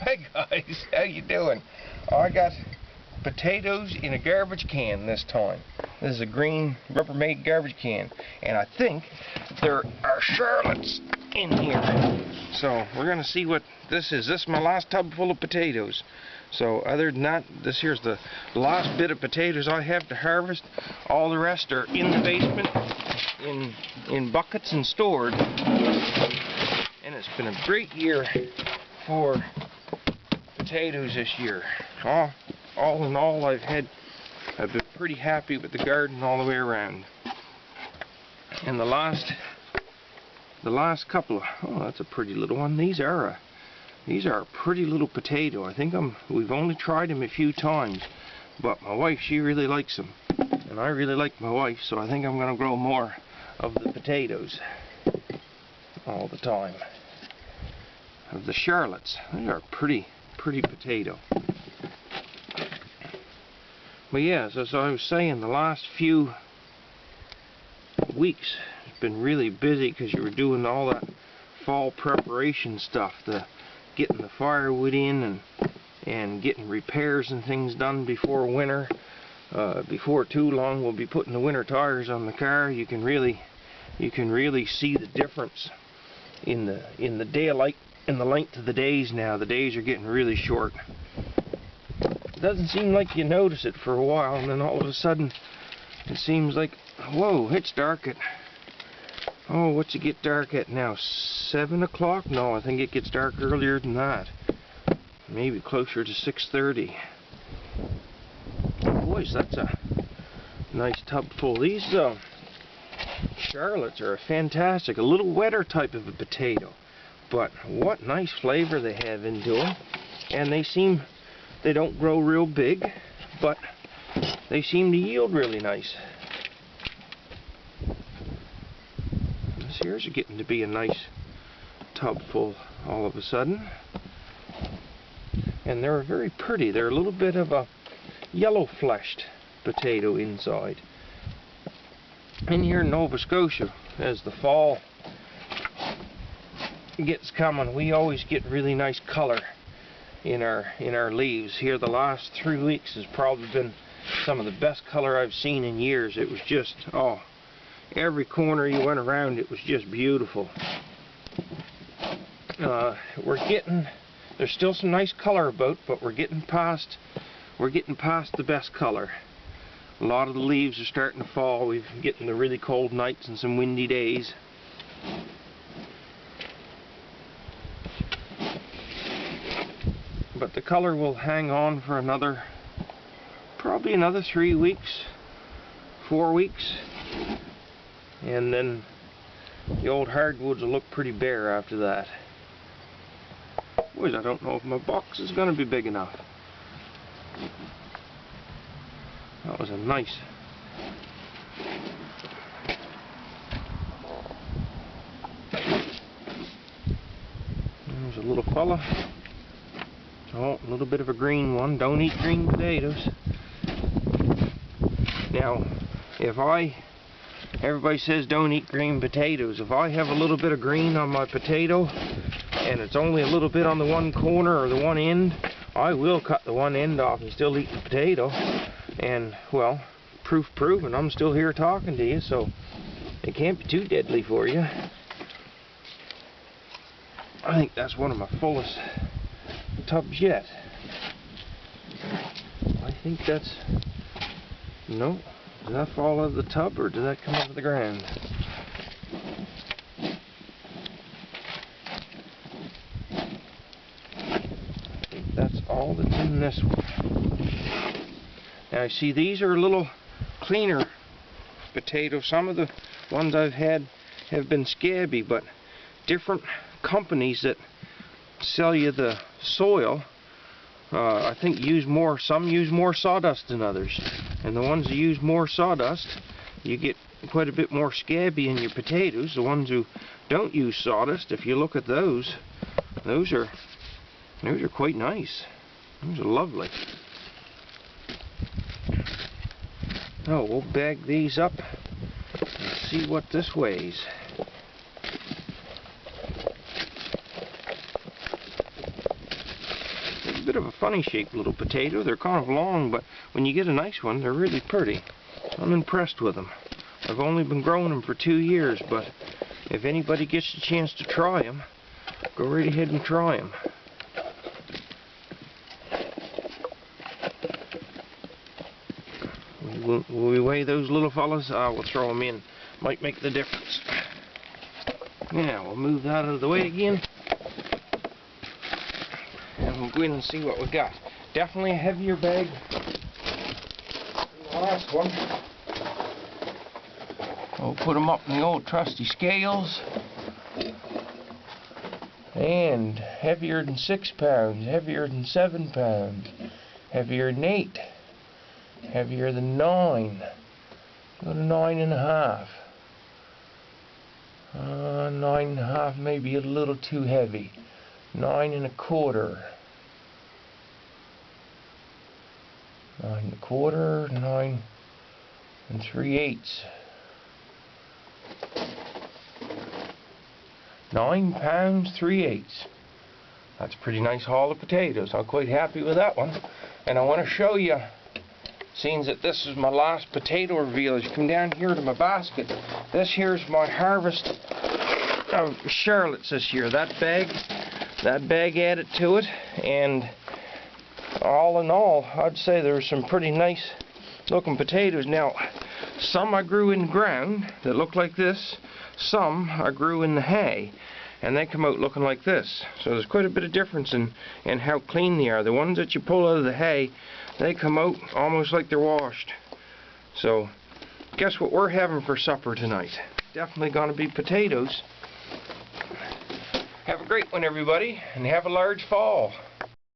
Hey guys, how you doing? I got potatoes in a garbage can this time. This is a green Rubbermaid garbage can, and I think there are Charlottes in here. So we're gonna see what this is. This is my last tub full of potatoes. So other than that, this here's the last bit of potatoes I have to harvest. All the rest are in the basement in buckets and stored. And it's been a great year for potatoes this year. All in all, I've been pretty happy with the garden all the way around. And the last couple of, oh, that's a pretty little one. These are a pretty little potato. I think we've only tried them a few times, but my wife, she really likes them, and I really like my wife, so I think I'm going to grow more of the potatoes all the time. Of the Charlottes, they are pretty potato. But yeah, so as I was saying, the last few weeks it's been really busy because you were doing all that fall preparation stuff, getting the firewood in and getting repairs and things done before winter. Before too long, we'll be putting the winter tires on the car. You can really see the difference in the daylight and the length of the days now. The days are getting really short. It doesn't seem like you notice it for a while, and then all of a sudden it seems like, whoa, it's dark at, oh, what's it get dark at now? 7 o'clock? No, I think it gets dark earlier than that. Maybe closer to 6:30. Boys, that's a nice tub full. These Charlottes are fantastic. A little wetter type of a potato, but what nice flavor they have into them. And they don't grow real big, but they seem to yield really nice. This here's getting to be a nice tub full all of a sudden. And they're very pretty. They're a little bit of a yellow fleshed potato inside. In here in Nova Scotia, as the fall gets coming, we always get really nice color in our leaves. Here the last 3 weeks has probably been some of the best color I've seen in years. It was just, oh, every corner you went around, it was just beautiful. There's still some nice color about, but we're getting past the best color. A lot of the leaves are starting to fall. We've been getting the really cold nights and some windy days. But the color will hang on for probably another 3 weeks, 4 weeks, and then the old hardwoods will look pretty bare after that. Boys, I don't know if my box is going to be big enough. That was a nice. There's a little fella. Oh, a little bit of a green one. Don't eat green potatoes. Now, everybody says don't eat green potatoes. If I have a little bit of green on my potato, and it's only a little bit on the one corner or the one end, I will cut the one end off and still eat the potato. And, well, proof proven, I'm still here talking to you, so it can't be too deadly for you. I think that's one of my fullest tubs yet. I think that's, no, did that fall out of the tub or did that come out of the ground? I think that's all that's in this one. Now see, these are a little cleaner potatoes. Some of the ones I've had have been scabby, but different companies that sell you the soil, I think some use more sawdust than others. And the ones that use more sawdust, you get quite a bit more scabby in your potatoes. The ones who don't use sawdust, if you look at those are quite nice. Those are lovely. Oh, we'll bag these up and see what this weighs. a bit of a funny shaped little potato. They're kind of long, but when you get a nice one, they're really pretty. I'm impressed with them. I've only been growing them for 2 years, but if anybody gets the chance to try them, go right ahead and try them. Will we weigh those little fellas? We'll throw them in. Might make the difference. Now, we'll move that out of the way again. And we'll go in and see what we got. Definitely a heavier bag than the last one. We'll put them up in the old trusty scales. And heavier than 6 pounds, heavier than 7 pounds, heavier than 8, heavier than 9. Go to 9.5. 9.5 maybe a little too heavy. 9.25. 9.25, 9 3/8. 9 pounds 3/8. That's a pretty nice haul of potatoes. I'm quite happy with that one. And I want to show you, seeing that this is my last potato reveal, as you come down here to my basket, this here's my harvest of Charlottes this year. That bag added to it, and all in all, I'd say there's some pretty nice looking potatoes. Now, some I grew in the ground that look like this, some I grew in the hay, and they come out looking like this. So there's quite a bit of difference in how clean they are. The ones that you pull out of the hay, they come out almost like they're washed. So guess what we're having for supper tonight? Definitely going to be potatoes. Have a great one, everybody, and have a large fall.